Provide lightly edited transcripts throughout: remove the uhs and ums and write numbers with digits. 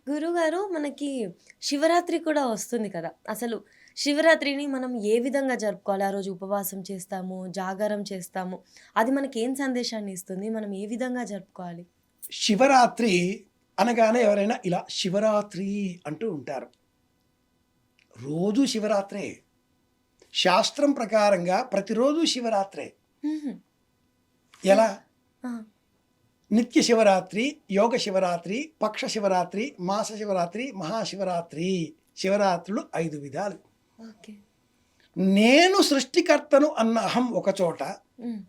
గురువుగారు మనకి శివరాత్రి కూడా వస్తుంది కదా! అసలు శివరాత్రిని మనం ఏ విధంగా జరుపుకోవాలి? ఆ రోజు ఉపవాసం చేస్తాము, జాగారం చేస్తాము. అది మనకేం సందేశాన్ని ఇస్తుంది? మనం ఏ విధంగా జరుపుకోవాలి? శివరాత్రి అనగానే ఎవరైనా ఇలా శివరాత్రి అంటూ ఉంటారు. రోజు శివరాత్రే. శాస్త్రం ప్రకారంగా ప్రతిరోజు శివరాత్రే. హుహు. ఎలా? ఆ! నిత్య శివరాత్రి, యోగ శివరాత్రి, పక్ష శివరాత్రి, మాస శివరాత్రి, మహాశివరాత్రి. శివరాత్రులు 5 విధాలు. ఓకే. నేను సృష్టికర్తను అన్న అహం ఒక చోట, హ్మ్.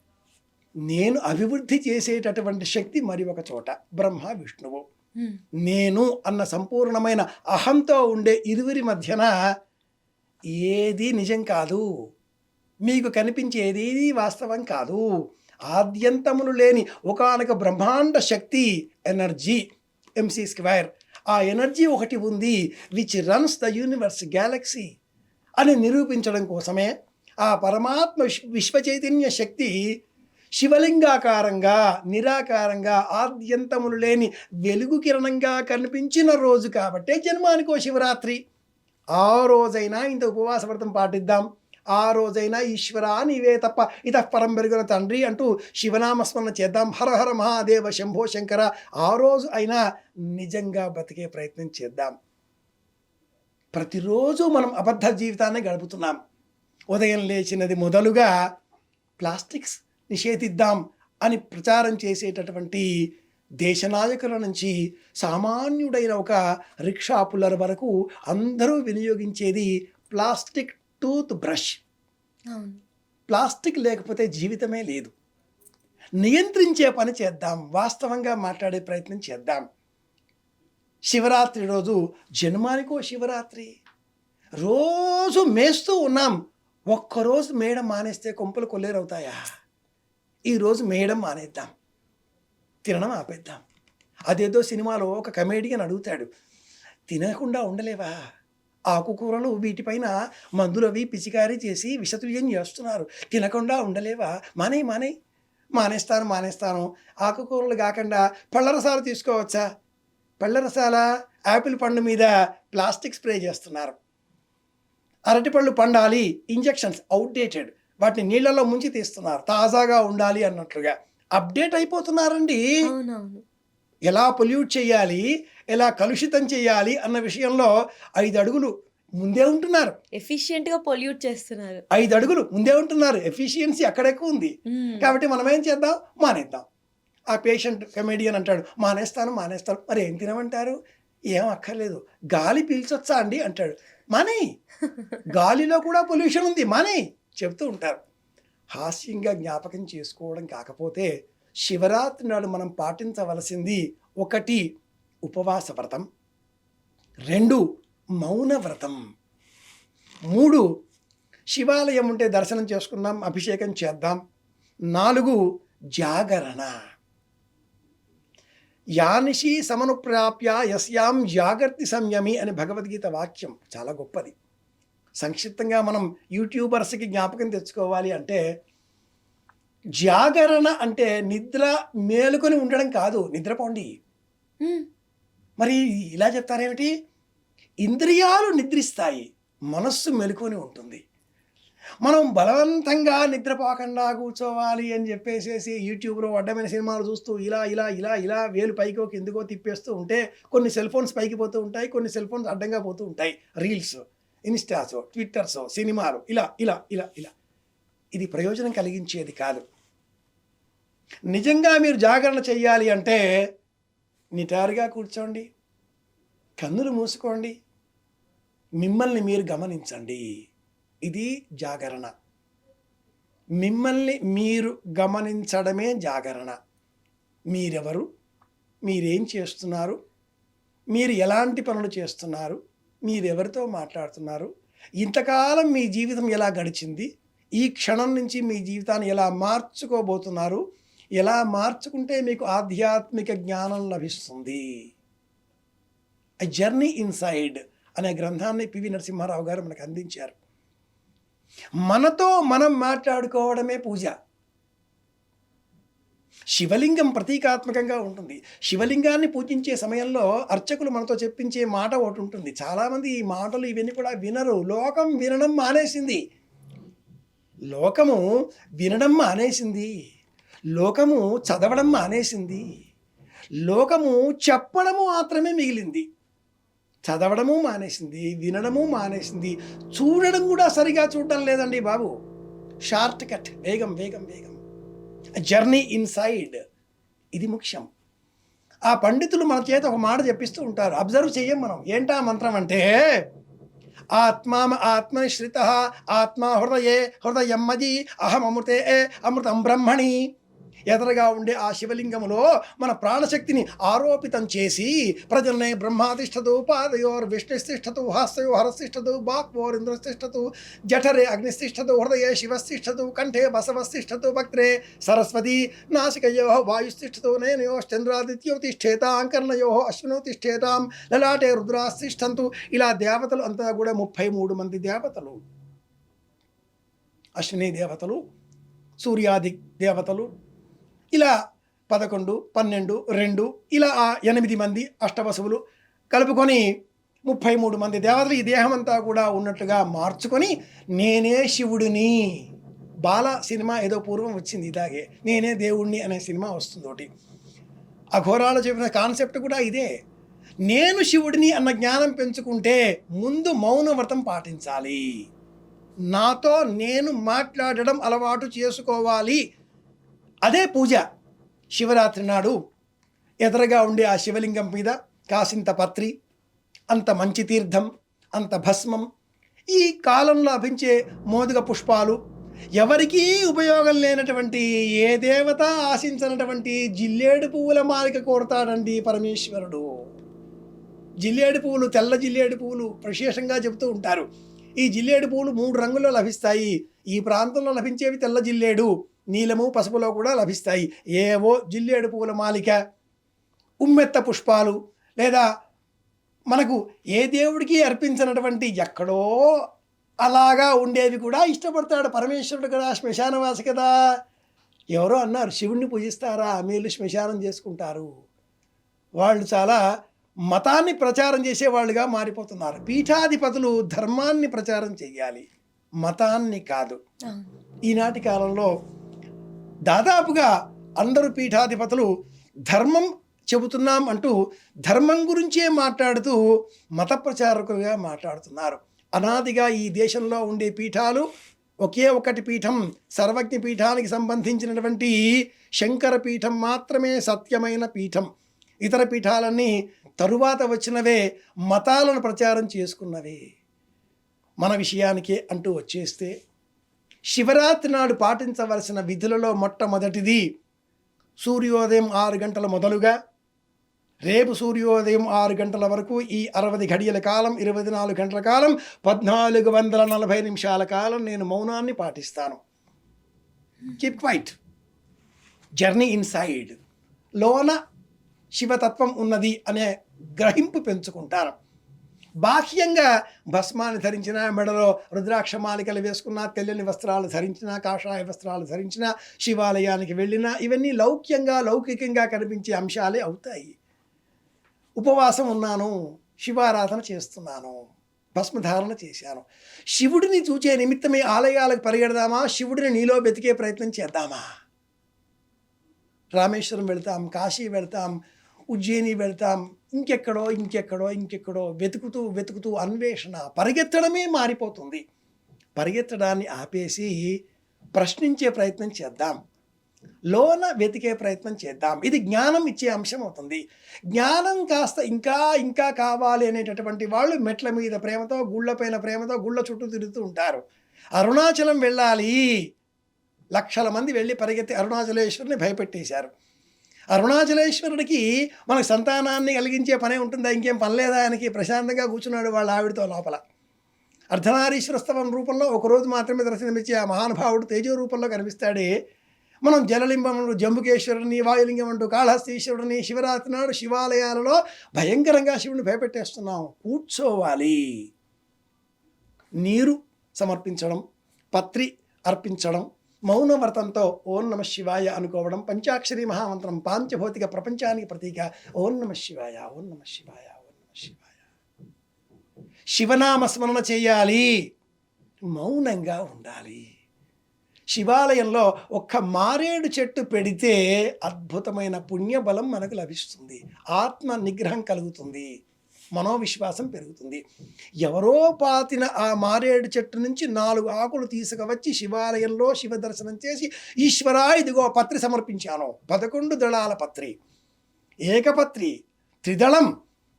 నేను అభివృద్ధి చేసేటటువంటి శక్తి మరి ఒక చోట, బ్రహ్మ విష్ణువు. హ్మ్. నేను అన్న సంపూర్ణమైన అహంతో ఉండే ఇరువురి మధ్యన ఏది నిజం కాదు, మీకు కనిపించేది వాస్తవం కాదు. ఆద్యంతములు లేని ఒకానొక బ్రహ్మాండ శక్తి, ఎనర్జీ, MC². ఆ ఎనర్జీ ఒకటి ఉంది, which runs the universe, Galaxy అని నిరూపించడం కోసమే ఆ పరమాత్మ విశ్వచైతన్య శక్తి శివలింగాకారంగా, నిరాకారంగా, ఆద్యంతములు లేని వెలుగు కిరణంగా కనిపించిన రోజు కాబట్టే జన్మానికో శివరాత్రి. ఆ రోజైనా ఇంత ఉపవాస వ్రతం పాటిద్దాం, ఆ రోజైనా ఈశ్వరా నీవే తప్ప ఇతఃపరం పెరుగున తండ్రి అంటూ శివనామస్మరణ చేద్దాం, హర హర మహాదేవ శంభో శంకర. ఆ రోజు అయినా నిజంగా బతికే ప్రయత్నం చేద్దాం. ప్రతిరోజు మనం అబద్ధ జీవితాన్ని గడుపుతున్నాం. ఉదయం లేచినది మొదలుగా ప్లాస్టిక్స్ నిషేధిద్దాం అని ప్రచారం చేసేటటువంటి దేశ నాయకుల నుంచి సామాన్యుడైన ఒక రిక్షా పుల్లర్ వరకు అందరూ వినియోగించేది ప్లాస్టిక్ టూత్ బ్రష్. అవును. ప్లాస్టిక్ లేకపోతే జీవితమే లేదు. నియంత్రించే పని చేద్దాం, వాస్తవంగా మాట్లాడే ప్రయత్నం చేద్దాం. శివరాత్రి రోజు జన్మానికో శివరాత్రి. రోజు మేస్తూ ఉన్నాం, ఒక్కరోజు మేయడం మానేస్తే కొంపలు కొల్లేరవుతాయా? ఈరోజు మేయడం మానేద్దాం, తినడం ఆపేద్దాం. అదేదో సినిమాలో ఒక కమేడియన్ అడుగుతాడు, తినకుండా ఉండలేవా? ఆకుకూరలు వీటిపైన మందులవి పిచికారీ చేసి విషతుల్యం చేస్తున్నారు, తినకుండా ఉండలేవా? మానేస్తాను. ఆకుకూరలు కాకుండా పళ్ళరసాలు తీసుకోవచ్చా? పళ్ళరసాల యాపిల్ పండు మీద ప్లాస్టిక్ స్ప్రే చేస్తున్నారు. అరటిపళ్ళు పండాలి, ఇంజెక్షన్స్ అవుట్డేటెడ్, వాటిని నీళ్ళలో ముంచి తీస్తున్నారు, తాజాగా ఉండాలి అన్నట్లుగా. అప్డేట్ అయిపోతున్నారండి. అవునవును. ఎలా పొల్యూట్ చేయాలి, ఎలా కలుషితం చేయాలి అన్న విషయంలో 5 అడుగులు ముందే ఉంటున్నారు. ఎఫిషియెంట్‌గా పొల్యూట్ చేస్తున్నారు. 5 అడుగులు ముందే ఉంటున్నారు. ఎఫిషియన్సీ అక్కడ ఎక్కువ ఉంది. హ్మ్. కాబట్టి మనం ఏం చేద్దాం? మానేద్దాం. ఆ పేషెంట్ కమెడియన్ అంటాడు, మానేస్తాను. మరి ఏం తినమంటారు? ఏం అక్కర్లేదు, గాలి పీల్చొచ్చా అండి అంటాడు. మానేయ్, గాలిలో కూడా పొల్యూషన్ ఉంది, మానేయ్ చెప్తూ ఉంటారు. హాస్యంగా జ్ఞాపకం చేసుకోవడం కాకపోతే శివరాత్రి నాడు మనం పాటించవలసింది 1 ఉపవాస వ్రతం, 2 మౌన వ్రతం, 3 శివాలయం ఉంటే దర్శనం చేసుకుందాం, అభిషేకం చేద్దాం, 4 జాగరణ. యానిషి సమనుప్రాప్య యస్యాం జాగర్తి సంయమి అని భగవద్గీత వాక్యం చాలా గొప్పది. సంక్షిప్తంగా మనం యూట్యూబర్స్కి జ్ఞాపకం తెచ్చుకోవాలి అంటే, జాగరణ అంటే నిద్ర మేలుకొని ఉండడం కాదు, నిద్రపోండి. హ్మ్. మరి ఇలా చెప్తారేమిటి? ఇంద్రియాలు నిద్రిస్తాయి, మనస్సు మెలుకొని ఉంటుంది. మనం బలవంతంగా నిద్రపోకుండా కూర్చోవాలి అని చెప్పేసేసి యూట్యూబ్లో అడ్డమైన సినిమాలు చూస్తూ ఇలా వేలు పైకో కిందకో తిప్పేస్తూ ఉంటే కొన్ని సెల్ ఫోన్స్ పైకి పోతూ ఉంటాయి, కొన్ని సెల్ ఫోన్స్ అడ్డంగా పోతూ ఉంటాయి. రీల్స్, ఇన్స్టాస్, ట్విట్టర్స్, సినిమాలు, ఇలా ఇది ప్రయోజనం కలిగించేది కాదు. నిజంగా మీరు జాగరణ చెయ్యాలి అంటే నిటారుగా కూర్చోండి, కన్నులు మూసుకోండి, మిమ్మల్ని మీరు గమనించండి. ఇది జాగరణ. మిమ్మల్ని మీరు గమనించడమే జాగరణ. మీరెవరు, మీరేం చేస్తున్నారు, మీరు ఎలాంటి పనులు చేస్తున్నారు, మీరెవరితో మాట్లాడుతున్నారు, ఇంతకాలం మీ జీవితం ఎలా గడిచింది, ఈ క్షణం నుంచి మీ జీవితాన్ని ఎలా మార్చుకోబోతున్నారు, ఎలా మార్చుకుంటే మీకు ఆధ్యాత్మిక జ్ఞానం లభిస్తుంది. ఎ జర్నీ ఇన్సైడ్ అనే గ్రంథాన్ని పివి నరసింహారావు గారు మనకు అందించారు. మనతో మనం మాట్లాడుకోవడమే పూజ. శివలింగం ప్రతీకాత్మకంగా ఉంటుంది. శివలింగాన్ని పూజించే సమయంలో అర్చకులు మనతో చెప్పించే మాట ఒకటి ఉంటుంది. చాలామంది ఈ మాటలు ఇవన్నీ కూడా వినరు. లోకం వినడం మానేసింది. లోకము వినడం మానేసింది. లోకము చదవడం మానేసింది. లోకము చెప్పడము మాత్రమే మిగిలింది. చదవడము మానేసింది, వినడము మానేసింది, చూడడం కూడా సరిగా చూడడం లేదండి బాబు. షార్ట్ కట్, వేగం వేగం వేగం, జర్నీ ఇన్సైడ్, ఇది ముఖ్యం. ఆ పండితులు మన చేత ఒక మాట చెప్పిస్తూ ఉంటారు, అబ్జర్వ్ చెయ్యం మనం. ఏంటా మంత్రం అంటే, ఆత్మని శ్రిత ఆత్మ హృదయే హృదయం మది అహం అమృతే అమృతం బ్రహ్మణి. ఎదరగా ఉండే ఆ శివలింగములో మన ప్రాణశక్తిని ఆరోపితం చేసి, ప్రజల్నే బ్రహ్మాతిష్టతు పాదయోర్ విష్ణుస్తిష్టతు హాస్యో హరస్తిష్టతు బాక్వోరింద్రస్తిష్టతు జఠరే అగ్నిస్తిష్టతు హృదయే శివస్తిష్టతు కంఠే బసవస్తిష్టతు భక్త్రే సరస్వతి నాసికయో వాయుస్తిష్టతు నేనయోశ్చంద్రాదిత్యో తిష్టేతాం కర్ణయో అశ్వినో తిష్టేతాం లలాటే రుద్రాస్తిష్టంతు. ఇలా దేవతలు అంతా కూడా 33 మంది దేవతలు. అశ్విని దేవతలు, సూర్యాది దేవతలు, ఇలా 11, 12, 2 ఇలా 8 మంది అష్టవసువులు కలుపుకొని 33 మంది దేవతలు ఈ దేహం అంతా కూడా ఉన్నట్లుగా మార్చుకొని, నేనే శివుడిని. బాల సినిమా ఏదో పూర్వం వచ్చింది ఇలాగే, నేనే దేవుణ్ణి అనే సినిమా వస్తుంది ఒకటి. అఘోరాలు చెప్పిన కాన్సెప్ట్ కూడా ఇదే. నేను శివుడిని అన్న జ్ఞానం పెంచుకుంటే ముందు మౌన వ్రతం పాటించాలి. నాతో నేను మాట్లాడడం అలవాటు చేసుకోవాలి. అదే పూజ. శివరాత్రి నాడు ఎదురుగా ఉండే ఆ శివలింగం మీద కాసింత పత్రి, అంత మంచి తీర్థం, అంత భస్మం, ఈ కాలంలో లభించే మోదుగ పుష్పాలు, ఎవరికీ ఉపయోగం లేనటువంటి, ఏ దేవత ఆశించినటువంటి జిల్లేడు పువ్వుల మాలిక కోరతాడండి పరమేశ్వరుడు. జిల్లేడు పువ్వులు, తెల్ల జిల్లేడు పువ్వులు విశేషంగా చెబుతూ ఉంటారు. ఈ జిల్లేడు పువ్వులు 3 రంగుల్లో లభిస్తాయి. ఈ ప్రాంతంలో లభించేవి తెల్ల జిల్లేడు, నీలము పసుపులో కూడా లభిస్తాయి. ఏవో జిల్లేడు పువ్వుల మాలిక, ఉమ్మెత్త పుష్పాలు, లేదా మనకు ఏ దేవుడికి అర్పించినటువంటి ఎక్కడో అలాగా ఉండేవి కూడా ఇష్టపడతాడు పరమేశ్వరుడు కదా. శ్మశానవాసి కదా. ఎవరో అన్నారు, శివుణ్ణి పూజిస్తారా, మీరు శ్మశానం చేసుకుంటారు. వాళ్ళు చాలా మతాన్ని ప్రచారం చేసేవాళ్ళుగా మారిపోతున్నారు. పీఠాధిపతులు ధర్మాన్ని ప్రచారం చేయాలి, మతాన్ని కాదు. ఈనాటి కాలంలో దాదాపుగా అందరూ పీఠాధిపతులు ధర్మం చెబుతున్నాం అంటూ ధర్మం గురించే మాట్లాడుతూ మత ప్రచారకులుగా మాట్లాడుతున్నారు. అనాదిగా ఈ దేశంలో ఉండే పీఠాలు ఒకే ఒకటి పీఠం, సర్వజ్ఞ పీఠానికి సంబంధించినటువంటి శంకర పీఠం మాత్రమే సత్యమైన పీఠం. ఇతర పీఠాలన్నీ తరువాత వచ్చినవే, మతాలను ప్రచారం చేసుకున్నవే. మన విషయానికే అంటూ వచ్చేస్తే, శివరాత్రి నాడు పాటించవలసిన విధులలో మొట్టమొదటిది, సూర్యోదయం 6 గంటల మొదలుగా రేపు సూర్యోదయం 6 గంటల వరకు ఈ 60 ఘడియల కాలం, 24 గంటల కాలం, 1440 నిమిషాల కాలం నేను మౌనాన్ని పాటిస్తాను. Keep quiet, journey inside. లోన శివతత్వం ఉన్నది అనే గ్రహింపు పెంచుకుంటాను. బాహ్యంగా భస్మాన్ని ధరించిన, మెడలో రుద్రాక్ష మాలికలు వేసుకున్న, తెల్లని వస్త్రాలు ధరించిన, కాషాయ వస్త్రాలు ధరించిన, శివాలయానికి వెళ్ళినా, ఇవన్నీ లౌకికంగా కనిపించే అంశాలే అవుతాయి. ఉపవాసం ఉన్నాను, శివారాధన చేస్తున్నాను, భస్మధారణ చేశాను. శివుడిని చూచే నిమిత్తమే ఆలయాలకు పరిగెడదామా, శివుడిని నీలో వెతికే ప్రయత్నం చేద్దామా? రామేశ్వరం వెళ్తాం, కాశీ వెళ్తాం, ఉజ్జయిని వెళ్తాం, ఇంకెక్కడో వెతుకుతూ అన్వేషణ, పరిగెత్తడమే మారిపోతుంది. పరిగెత్తడాన్ని ఆపేసి ప్రశ్నించే ప్రయత్నం చేద్దాం, లోన వెతికే ప్రయత్నం చేద్దాం. ఇది జ్ఞానం ఇచ్చే అంశం అవుతుంది. జ్ఞానం కాస్త ఇంకా కావాలి అనేటటువంటి వాళ్ళు మెట్ల మీద ప్రేమతో, గుళ్ళపైన ప్రేమతో గుళ్ళ చుట్టూ తిరుగుతూ ఉంటారు. అరుణాచలం వెళ్ళాలి, లక్షల మంది వెళ్ళి పరిగెత్తి అరుణాచలేశ్వరుని భయపెట్టేశారు. అరుణాచలేశ్వరుడికి మనకు సంతానాన్ని కలిగించే పనే ఉంటుందా? ఇంకేం పని లేదా ఆయనకి? ప్రశాంతంగా కూర్చున్నాడు వాళ్ళ ఆవిడతో లోపల. అర్ధనారీశ్వరస్తవం రూపంలో ఒకరోజు మాత్రమే దర్శనమిచ్చే ఆ మహానుభావుడు తేజో రూపంలో కనిపిస్తాడే. మనం జలలింగం అంటూ జంబుకేశ్వరుని, వాయులింగం అంటూ కాళహస్తీశ్వరుని, శివరాత్రి నాడు శివాలయాలలో భయంకరంగా శివుని భయపెట్టేస్తున్నాం. కూర్చోవాలి, నీరు సమర్పించడం, పత్రి అర్పించడం, మౌనవ్రతంతో ఓం నమ శివాయ అనుకోవడం పంచాక్షరి మహామంత్రం పాంచభౌతిక ప్రపంచానికి ప్రతీక. ఓం నమ శివాయ, ఓం నమ శివాయ, ఓం నమ శివాయ. శివనామ స్మరణ చేయాలి, మౌనంగా ఉండాలి. శివాలయంలో ఒక్క మారేడు చెట్టు పెడితే అద్భుతమైన పుణ్యబలం మనకు లభిస్తుంది, ఆత్మ నిగ్రహం కలుగుతుంది, మనోవిశ్వాసం పెరుగుతుంది. ఎవరో పాతిన ఆ మారేడు చెట్టు నుంచి 4 ఆకులు తీసుకువచ్చి శివాలయంలో శివ దర్శనం చేసి, ఈశ్వరా ఇదిగో పత్రి సమర్పించాను, 11 దళాల పత్రి, ఏకపత్రి, త్రిదళం,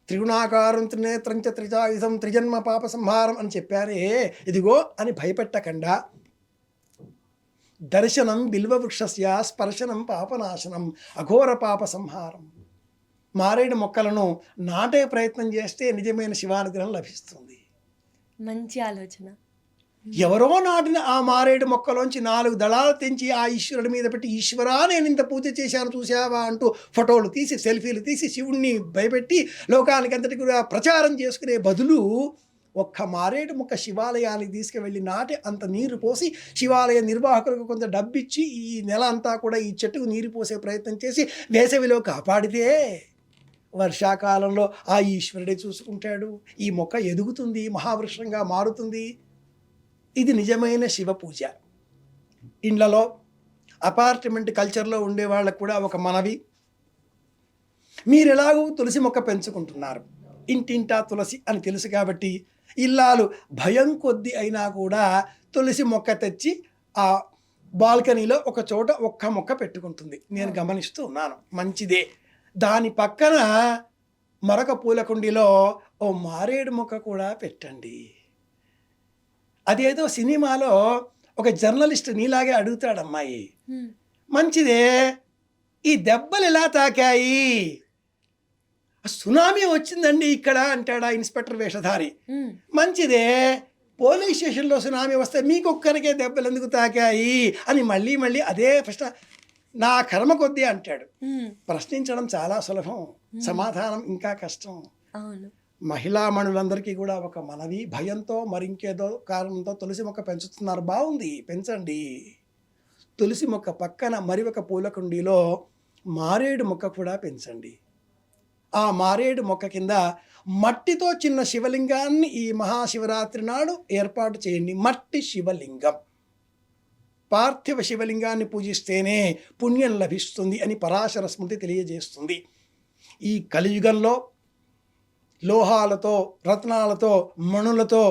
త్రిగుణాకారం, త్రినేత్రంచ త్రిజాయుధం, త్రిజన్మ పాప సంహారం అని చెప్పారే, ఇదిగో అని భయపెట్టకుండా దర్శనం బిల్వవృక్షస్య స్పర్శనం పాపనాశనం అఘోర పాప సంహారం. మారేడు మొక్కలను నాటే ప్రయత్నం చేస్తే నిజమైన శివానుగ్రహం లభిస్తుంది. మంచి ఆలోచన. ఎవరో నాటిన ఆ మారేడు మొక్కలోంచి 4 దళాలు తెంచి ఆ ఈశ్వరుడి మీద పెట్టి, ఈశ్వరా నేను ఇంత పూజ చేశాను చూసావా అంటూ ఫోటోలు తీసి సెల్ఫీలు తీసి శివుణ్ణి భయపెట్టి లోకానికి అంతటికి కూడా ప్రచారం చేసుకునే బదులు ఒక్క మారేడు మొక్క శివాలయానికి తీసుకువెళ్ళి నాటి అంత నీరు పోసి శివాలయ నిర్వాహకులకు కొంత డబ్బిచ్చి ఈ నెల అంతా కూడా ఈ చెట్టుకు నీరు పోసే ప్రయత్నం చేసి వేసవిలో కాపాడితే వర్షాకాలంలో ఆ ఈశ్వరుడే చూసుకుంటాడు, ఈ మొక్క ఎదుగుతుంది, మహావృక్షంగా మారుతుంది. ఇది నిజమైన శివ పూజ. ఇండ్లలో అపార్ట్మెంట్ కల్చర్లో ఉండే వాళ్ళకు కూడా ఒక మనవి, మీరు ఎలాగూ తులసి మొక్క పెంచుకుంటున్నారు, ఇంటింటా తులసి అని తెలుసు కాబట్టి ఇల్లాలు భయం కొద్ది అయినా కూడా తులసి మొక్క తెచ్చి ఆ బాల్కనీలో ఒక చోట ఒక్క మొక్క పెట్టుకుంటుంది. నేను గమనిస్తూ ఉన్నాను, మంచిదే. దాని పక్కన మరొక పూల కుండీలో ఓ మారేడు మొక్క కూడా పెట్టండి. అదేదో సినిమాలో ఒక జర్నలిస్ట్ నీలాగే అడుగుతాడు, అమ్మాయి మంచిదే, ఈ దెబ్బలు ఎలా తాకాయి, సునామీ వచ్చిందండి ఇక్కడ అంటాడా ఇన్స్పెక్టర్ వేషధారి. మంచిదే, పోలీస్ స్టేషన్లో సునామీ వస్తే మీకొక్కరికే దెబ్బలు ఎందుకు తాకాయి అని మళ్ళీ మళ్ళీ అదే ప్రశ్న, నా కర్మ కొద్దీ అంటాడు. ప్రశ్నించడం చాలా సులభం, సమాధానం ఇంకా కష్టం. మహిళామణులందరికీ కూడా ఒక మనవి, భయంతో మరింకేదో కారణంతో తులసి మొక్క పెంచుతున్నారు, బాగుంది పెంచండి. తులసి మొక్క పక్కన మరి ఒక పూల కుండీలో మారేడు మొక్క కూడా పెంచండి. ఆ మారేడు మొక్క కింద మట్టితో చిన్న శివలింగాన్ని ఈ మహాశివరాత్రి నాడు ఏర్పాటు చేయండి. మట్టి శివలింగం, పార్థివ శివలింగాన్ని పూజిస్తేనే పుణ్యం లభిస్తుంది అని పరాశర స్మృతి తెలియజేస్తుంది. ఈ కలియుగంలో లోహాలతో, రత్నాలతో, మణులతో,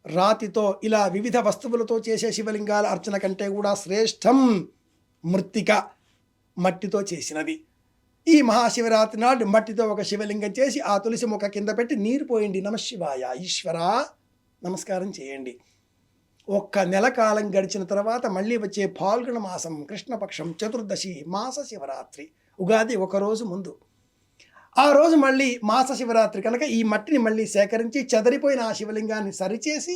రాతితో ఇలా వివిధ వస్తువులతో చేసే శివలింగాల అర్చన కంటే కూడా శ్రేష్టం మృత్తిక, మట్టితో చేసినది. ఈ మహాశివరాత్రి నాడు మట్టితో ఒక శివలింగం చేసి ఆ తులసి మొక్క కింద పెట్టి నీరు పోయండి. నమశివాయ, ఈశ్వరా నమస్కారం చేయండి. ఒక్క నెల కాలం గడిచిన తర్వాత మళ్ళీ వచ్చే ఫాల్గుణ మాసం కృష్ణపక్షం చతుర్దశి మాస శివరాత్రి, ఉగాది ఒకరోజు ముందు, ఆ రోజు మళ్ళీ మాస శివరాత్రి కనుక ఈ మట్టిని మళ్ళీ సేకరించి చెదరిపోయిన ఆ శివలింగాన్ని సరిచేసి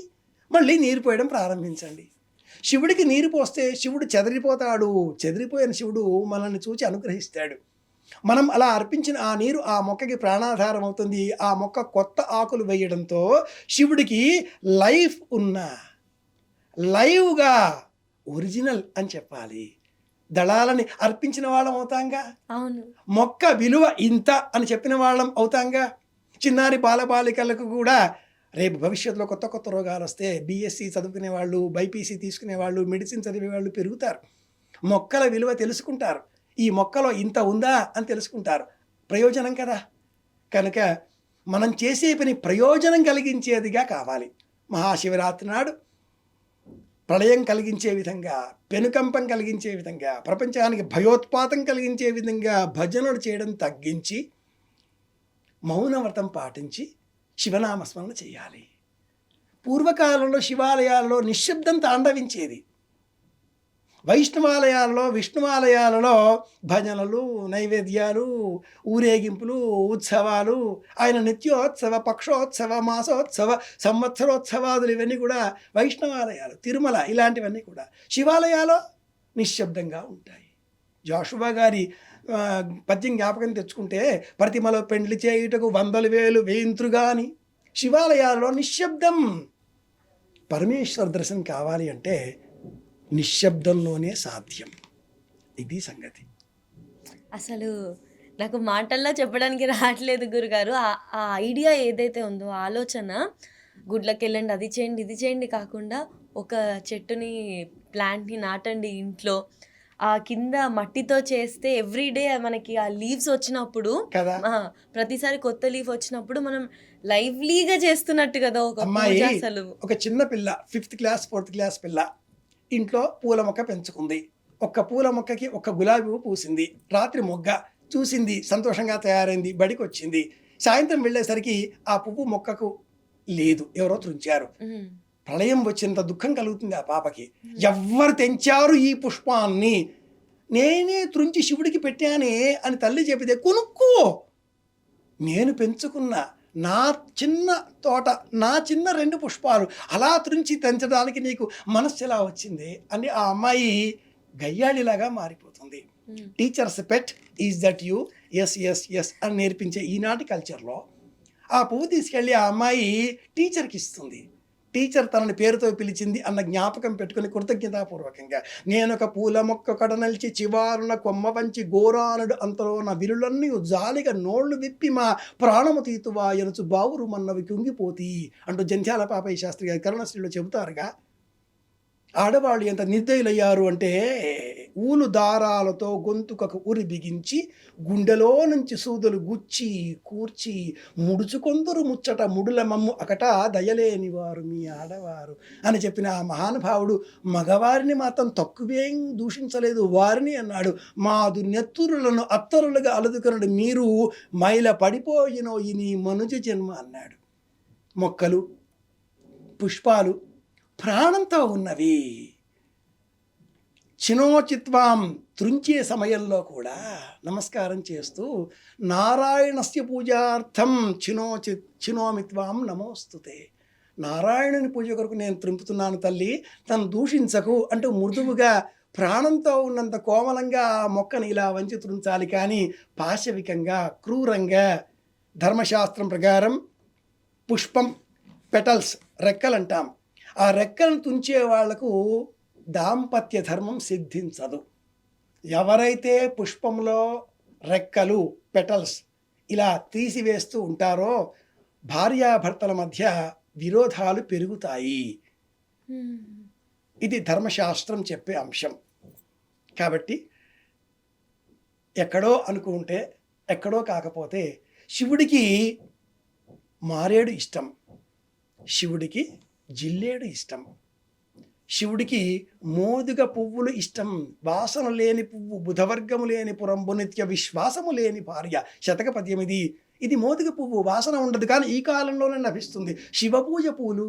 మళ్ళీ నీరు పోయడం ప్రారంభించండి. శివుడికి నీరు పోస్తే శివుడు చెదరిపోతాడు, చెదిరిపోయిన శివుడు మనల్ని చూచి అనుగ్రహిస్తాడు. మనం అలా అర్పించిన ఆ నీరు ఆ మొక్కకి ప్రాణాధారం అవుతుంది. ఆ మొక్క కొత్త ఆకులు వేయడంతో శివుడికి లైఫ్ ఉన్న, లైవ్గా ఒరిజినల్ అని చెప్పాలి. దళాలని అర్పించిన వాళ్ళం అవుతాంగా, అవును, మొక్క విలువ ఇంత అని చెప్పిన వాళ్ళం అవుతాంగా. చిన్నారి బాలబాలికలకు కూడా రేపు భవిష్యత్తులో కొత్త కొత్త రోగాలు వస్తే బీఎస్సీ చదువుకునే వాళ్ళు, బైపీసీ తీసుకునే వాళ్ళు, మెడిసిన్ చదివే వాళ్ళు పెరుగుతారు. మొక్కల విలువ తెలుసుకుంటారు, ఈ మొక్కలో ఇంత ఉందా అని తెలుసుకుంటారు. ప్రయోజనం కదా. కనుక మనం చేసే పని ప్రయోజనం కలిగించేదిగా కావాలి. మహాశివరాత్రి నాడు ప్రళయం కలిగించే విధంగా, పెనుకంపం కలిగించే విధంగా, ప్రపంచానికి భయోత్పాతం కలిగించే విధంగా భజనలు చేయడం తగ్గించి మౌనవ్రతం పాటించి శివనామస్మరణ చేయాలి. పూర్వకాలంలో శివాలయాల్లో నిశ్శబ్దం తాండవించేది. వైష్ణవాలయాలలో, విష్ణువాలయాలలో భజనలు, నైవేద్యాలు, ఊరేగింపులు, ఉత్సవాలు, ఆయన నిత్యోత్సవ, పక్షోత్సవ, మాసోత్సవ, సంవత్సరోత్సవాదులు ఇవన్నీ కూడా వైష్ణవాలయాలు, తిరుమల ఇలాంటివన్నీ కూడా. శివాలయాలు నిశ్శబ్దంగా ఉంటాయి. జాషువా గారి పద్యం జ్ఞాపకం తెచ్చుకుంటే, ప్రతిమలో పెండ్లి చేయుటకు 100,000 వేయింతురుగా అని. శివాలయాల్లో నిశ్శబ్దం. పరమేశ్వర దర్శనం కావాలి అంటే నిశ్శబ్దంలోనే సాధ్యం. ఇది సంగతి. అసలు నాకు మాటల్లో చెప్పడానికి రావట్లేదు గురుగారు. ఆ ఐడియా ఏదైతే ఉందో, ఆ ఆలోచన గుడ్లకెళ్ళండి, అది చేయండి, ఇది చేయండి కాకుండా ఒక చెట్టుని, ప్లాంట్‌ని నాటండి ఇంట్లో. కింద మట్టితో చేస్తే ఎవ్రీడే మనకి ఆ లీవ్స్ వచ్చినప్పుడు కదా! ఆ! ప్రతిసారి కొత్త లీఫ్ వచ్చినప్పుడు మనం లైవ్లీగా చేస్తున్నట్టు కదా! ఒక పూజ అమ్మాయి అసలు. ఒక చిన్న పిల్ల 5th క్లాస్, 4th క్లాస్ పిల్ల ఇంట్లో పూల మొక్క పెంచుకుంది. ఒక్క పూల మొక్కకి ఒక్క గులాబీ పువ్వు పూసింది. రాత్రి మొగ్గ చూసింది, సంతోషంగా తయారైంది, బడికొచ్చింది. సాయంత్రం వెళ్ళేసరికి ఆ పువ్వు మొక్కకు లేదు, ఎవరో త్రుంచారు. హ్మ్. ప్రళయం వచ్చినంత దుఃఖం కలుగుతుంది ఆ పాపకి. ఎవ్వరు తెంచారు ఈ పుష్పాన్ని? నేనే త్రుంచి శివుడికి పెట్టానే అని తల్లి చెబితే, కొనుక్కో, నేను పెంచుకున్న నా చిన్న తోట, నా చిన్న 2 పుష్పాలు అలా త్రుంచి తెంచడానికి నీకు మనస్సు ఎలా వచ్చింది అని ఆ అమ్మాయి గయ్యాళిలాగా మారిపోతుంది. Hmm. Teacher's pet is that you, yes yes yes అని నేర్పించే ఈనాటి కల్చర్లో ఆ పువ్వు తీసుకెళ్ళి ఆ అమ్మాయి టీచర్కి ఇస్తుంది. టీచర్ తనని పేరుతో పిలిచింది అన్న జ్ఞాపకం పెట్టుకుని కృతజ్ఞతాపూర్వకంగా, నేనొక పూల మొక్క కడనల్చి చివారున కొమ్మ వంచి గోరానుడు అంతలో నా విరులన్నీ జాలిగా నోళ్లు విప్పి మా ప్రాణము తీతువా ఎనుచు బావురు మన్నవి కుంగిపోతి అంటూ జంధ్యాల పాపయ్య శాస్త్రి గారి కరుణశ్రీలో చెబుతారుగా. ఆడవాళ్ళు ఎంత నిర్దయులయ్యారు అంటే, ఊలు దారాలతో గొంతుకకు ఉరి బిగించి గుండెలో నుంచి సూదులు గుచ్చి కూర్చి ముడుచుకొందరు ముచ్చట ముడుల మమ్ము అకట దయలేని వారు మీ ఆడవారు అని చెప్పిన ఆ మహానుభావుడు మగవారిని మాత్రం తక్కువేం దూషించలేదు, వారిని అన్నాడు. మాదు నెత్తురులను అత్తరులుగా అలదుకొనడు మీరు మైల పడిపోయినో ఈ నీ మనుజ జన్మ అన్నాడు. మొక్కలు, పుష్పాలు ప్రాణంతో ఉన్నవి. చినోచిత్వాం త్రుంచే సమయంలో కూడా నమస్కారం చేస్తూ నారాయణస్య పూజార్థం చినోమిత్వాం నమోస్తుతే, నారాయణుని పూజ కొరకు నేను త్రింపుతున్నాను తల్లి, తను దూషించకు అంటూ మృదువుగా ప్రాణంతో ఉన్నంత కోమలంగా ఆ మొక్కను ఇలా వంచి త్రుంచాలి, కానీ పాశవికంగా క్రూరంగా. ధర్మశాస్త్రం ప్రకారం పుష్పం పెటల్స్ రెక్కలు అంటాం. ఆ రెక్కలను తుంచే వాళ్లకు దాంపత్య ధర్మం సిద్ధించదు. ఎవరైతే పుష్పంలో రెక్కలు పెటల్స్ ఇలా తీసివేస్తూ ఉంటారో భార్యాభర్తల మధ్య విరోధాలు పెరుగుతాయి. ఇది ధర్మశాస్త్రం చెప్పే అంశం. కాబట్టి ఎక్కడో అనుకుంటే ఎక్కడో కాకపోతే శివుడికి మారేడు ఇష్టం, శివుడికి జిల్లేడు ఇష్టం, శివుడికి మోదుగ పువ్వులు ఇష్టం. వాసన లేని పువ్వు బుధవర్గము లేని పురంబు నిత్య విశ్వాసము లేని భార్య శతక పద్యం ఇది. ఇది మోదుగ పువ్వు, వాసన ఉండదు, కానీ ఈ కాలంలోనే లభిస్తుంది. శివపూజ పూలు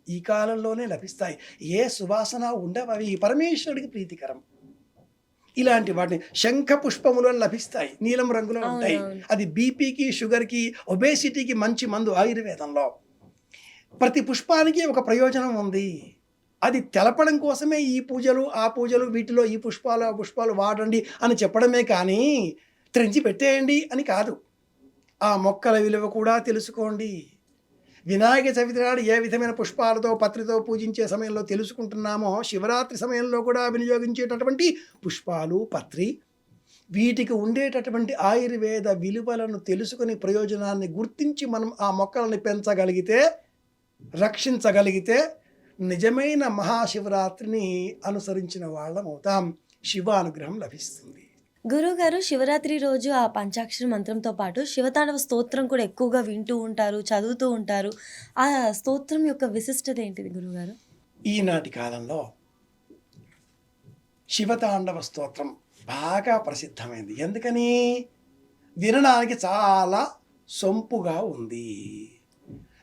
ఈ కాలంలోనే లభిస్తాయి. ఏ సువాసన ఉండవవి, పరమేశ్వరుడికి ప్రీతికరం. ఇలాంటి వాటిని శంఖ పుష్పములు లభిస్తాయి, నీలం రంగులో ఉంటాయి. అది బీపీకి, షుగర్కి, ఒబేసిటీకి మంచి మందు ఆయుర్వేదంలో. ప్రతి పుష్పానికి ఒక ప్రయోజనం ఉంది. అది తెలపడం కోసమే ఈ పూజలు ఆ పూజలు, వీటిలో ఈ పుష్పాలు ఆ పుష్పాలు వాడండి అని చెప్పడమే కానీ త్రెంచి పెట్టేయండి అని కాదు. ఆ మొక్కల విలువ కూడా తెలుసుకోండి. వినాయక చవితి నాడు ఏ విధమైన పుష్పాలతో పత్రితో పూజించే సమయంలో తెలుసుకుంటున్నామో, శివరాత్రి సమయంలో కూడా వినియోగించేటటువంటి పుష్పాలు, పత్రి, వీటికి ఉండేటటువంటి ఆయుర్వేద విలువలను తెలుసుకుని ప్రయోజనాన్ని గుర్తించి మనం ఆ మొక్కలని పెంచగలిగితే, రక్షించగలిగితే నిజమైన మహాశివరాత్రిని అనుసరించిన వాళ్ళం అవుతాం. శివానుగ్రహం లభిస్తుంది. గురువుగారు, శివరాత్రి రోజు ఆ పంచాక్షరి మంత్రంతో పాటు శివతాండవ స్తోత్రం కూడా ఎక్కువగా వింటూ ఉంటారు, చదువుతూ ఉంటారు. ఆ స్తోత్రం యొక్క విశిష్టత ఏంటిది గురువుగారు? ఈనాటి కాలంలో శివతాండవ స్తోత్రం బాగా ప్రసిద్ధమైంది. ఎందుకని? వినడానికి చాలా సొంపుగా ఉంది.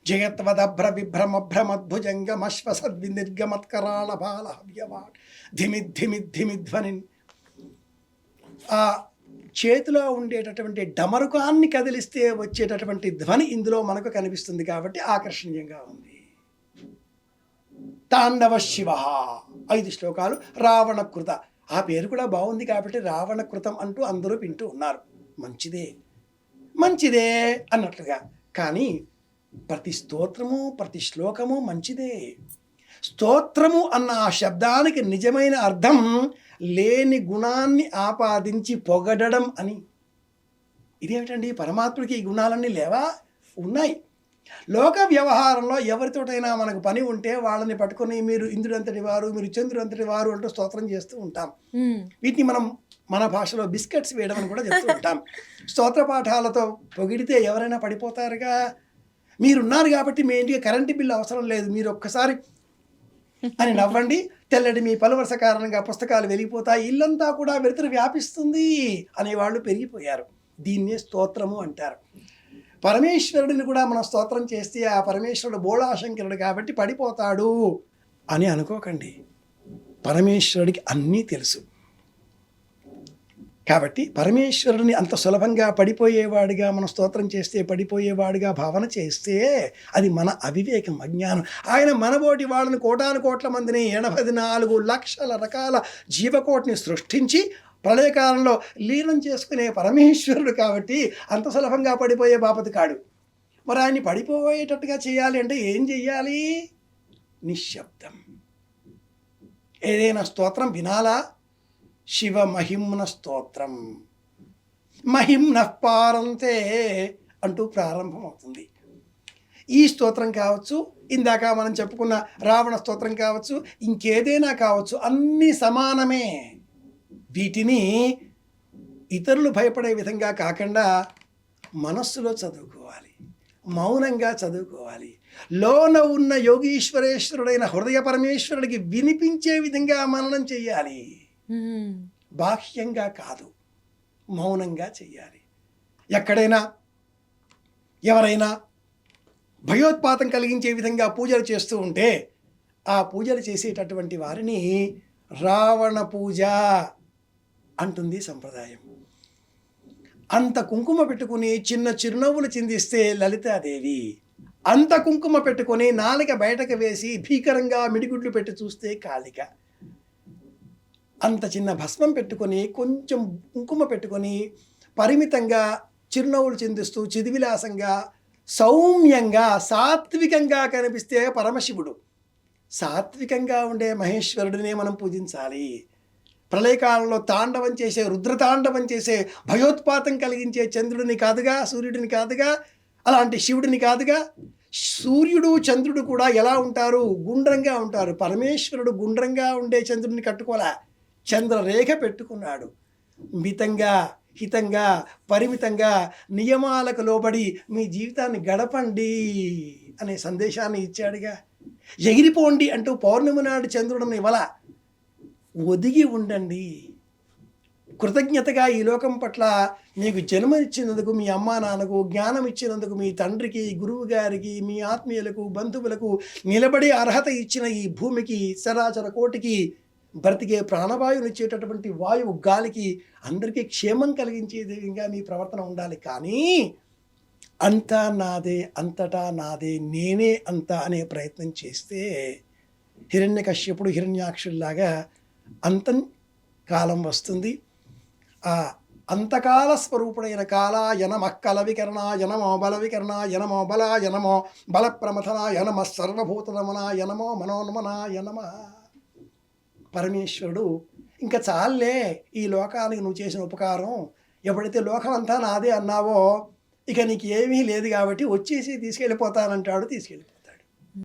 జయత్వదభ్ర విభ్రమభ్రమద్భుజంగమశ్వసద్వినిర్గమత్కరాళ బాల హవ్యవాట్ ధిమిద్ధిమిద్ధిమిధ్వని. ఆ చేతిలో ఉండేటటువంటి డమరుకాన్ని కదిలిస్తే వచ్చేటటువంటి ధ్వని ఇందులో మనకు కనిపిస్తుంది కాబట్టి ఆకర్షణీయంగా ఉంది. తాండవ శివ 5 శ్లోకాలు. రావణకృత, ఆ పేరు కూడా బాగుంది కాబట్టి రావణకృతం అంటూ అందరూ వింటూ ఉన్నారు. మంచిదే మంచిదే అన్నట్లుగా. కానీ ప్రతి స్తోత్రము ప్రతి శ్లోకము మంచిదే. స్తోత్రము అన్న ఆ శబ్దానికి నిజమైన అర్థం లేని గుణాన్ని ఆపాదించి పొగడడం అని. ఇదేమిటండి, పరమాత్ముడికి ఈ గుణాలన్నీ లేవా? ఉన్నాయి. లోక వ్యవహారంలో ఎవరితోటైనా మనకు పని ఉంటే వాళ్ళని పట్టుకొని మీరు ఇంద్రుడంతటి వారు, మీరు చంద్రుడంతటి వారు అంటూ స్తోత్రం చేస్తూ ఉంటాం. వీటిని మనం మన భాషలో బిస్కెట్స్ వేయడం అని కూడా చెప్తూ ఉంటాం. స్తోత్ర పాఠాలతో పొగిడితే ఎవరైనా పడిపోతారుగా. మీరున్నారు కాబట్టి మీ ఇంటికి కరెంటు బిల్లు అవసరం లేదు, మీరు ఒక్కసారి అని నవ్వండి, తెల్లటి మీ పలువరస కారణంగా పుస్తకాలు వెలిగిపోతాయి, ఇల్లంతా కూడా వెలుతురు వ్యాపిస్తుంది అనేవాళ్ళు పెరిగిపోయారు. దీన్నే స్తోత్రము అంటారు. పరమేశ్వరుడిని కూడా మనం స్తోత్రం చేస్తే ఆ పరమేశ్వరుడు బోళాశంకరుడు కాబట్టి పడిపోతాడు అని అనుకోకండి. పరమేశ్వరుడికి అన్నీ తెలుసు కాబట్టి పరమేశ్వరుడిని అంత సులభంగా పడిపోయేవాడిగా మనం స్తోత్రం చేస్తే, పడిపోయేవాడిగా భావన చేస్తే అది మన అవివేకం, అజ్ఞానం. ఆయన మనబోటి వాళ్ళని కోటాను కోట్ల మందిని 84 లక్షల రకాల జీవకోటిని సృష్టించి ప్రళయకాలంలో లీనం చేసుకునే పరమేశ్వరుడు కాబట్టి అంత సులభంగా పడిపోయే బాపతి కాడు. మరి ఆయన్ని పడిపోయేటట్టుగా చేయాలి అంటే ఏం చెయ్యాలి? నిశ్శబ్దం. ఏదైనా స్తోత్రం వినాలా? శివ మహిమ్న స్తోత్రం, మహిమ్న పారంతే అంటూ ప్రారంభమవుతుంది. ఈ స్తోత్రం కావచ్చు, ఇందాక మనం చెప్పుకున్న రావణ స్తోత్రం కావచ్చు, ఇంకేదైనా కావచ్చు, అన్నీ సమానమే. వీటిని ఇతరులు భయపడే విధంగా కాకుండా మనస్సులో చదువుకోవాలి, మౌనంగా చదువుకోవాలి. లోన ఉన్న యోగీశ్వరేశ్వరుడైన హృదయ పరమేశ్వరుడికి వినిపించే విధంగా మననం చెయ్యాలి. బాహ్యంగా కాదు, మౌనంగా చెయ్యాలి. ఎక్కడైనా ఎవరైనా భయోత్పాతం కలిగించే విధంగా పూజలు చేస్తూ ఉంటే ఆ పూజలు చేసేటటువంటి వారిని రావణ పూజ అంటుంది సంప్రదాయం. అంత కుంకుమ పెట్టుకుని చిన్న చిరునవ్వులు చిందిస్తే లలితాదేవి, అంత కుంకుమ పెట్టుకొని నాలుక బయటకు వేసి భీకరంగా మిడిగుడ్లు పెట్టి చూస్తే కాళిక, అంత చిన్న భస్మం పెట్టుకొని కొంచెం కుంకుమ పెట్టుకొని పరిమితంగా చిరునవ్వులు చిందిస్తూ చిదివిలాసంగా సౌమ్యంగా సాత్వికంగా కనిపిస్తే పరమశివుడు. సాత్వికంగా ఉండే మహేశ్వరుడినే మనం పూజించాలి. ప్రళయకాలంలో తాండవం చేసే, రుద్రతాండవం చేసే, భయోత్పాతం కలిగించే చంద్రుడిని కాదుగా, సూర్యుడిని కాదుగా, అలాంటి శివుడిని కాదుగా. సూర్యుడు చంద్రుడు కూడా ఎలా ఉంటారు? గుండ్రంగా ఉంటారు. పరమేశ్వరుడు గుండ్రంగా ఉండే చంద్రుడిని కట్టుకోలే, చంద్రరేఖ పెట్టుకున్నాడు. మితంగా, హితంగా, పరిమితంగా, నియమాలకు లోబడి మీ జీవితాన్ని గడపండి అనే సందేశాన్ని ఇచ్చాడుగా. ఎగిరిపోండి అంటూ పౌర్ణమి నాడు చంద్రుడిని ఇవ్వలా, ఒదిగి ఉండండి. కృతజ్ఞతగా ఈ లోకం పట్ల మీకు జన్మనిచ్చినందుకు మీ అమ్మా నాన్నకు, జ్ఞానం ఇచ్చినందుకు మీ తండ్రికి, గురువు గారికి, మీ ఆత్మీయులకు, బంధువులకు, నిలబడే అర్హత ఇచ్చిన ఈ భూమికి, చరాచర కోటికి, బ్రతికే ప్రాణవాయువునిచ్చేటటువంటి వాయువు, గాలికి, అందరికీ క్షేమం కలిగించే విధంగా మీ ప్రవర్తన ఉండాలి. కానీ అంతా నాదే, అంతటా నాదే, నేనే అంతా అనే ప్రయత్నం చేస్తే హిరణ్యకశ్యపుడు హిరణ్యాక్షుల్లాగా అంతం కాలం వస్తుంది. ఆ అంతకాల స్వరూపుడైన కాలాయ నమః కలవికరణాయ నమో బలవికరణాయ నమో బలాయ నమో బలప్రమథనాయ నమః సర్వభూతరమణాయ నమో మనోన్మనాయ నమః. పరమేశ్వరుడు ఇంకా చాలే ఈ లోకానికి నువ్వు చేసిన ఉపకారం, ఎప్పుడైతే లోకం అంతా నాదే అన్నావో ఇక నీకు ఏమీ లేదు కాబట్టి వచ్చేసి తీసుకెళ్ళిపోతానంటాడు. తీసుకెళ్ళిపో.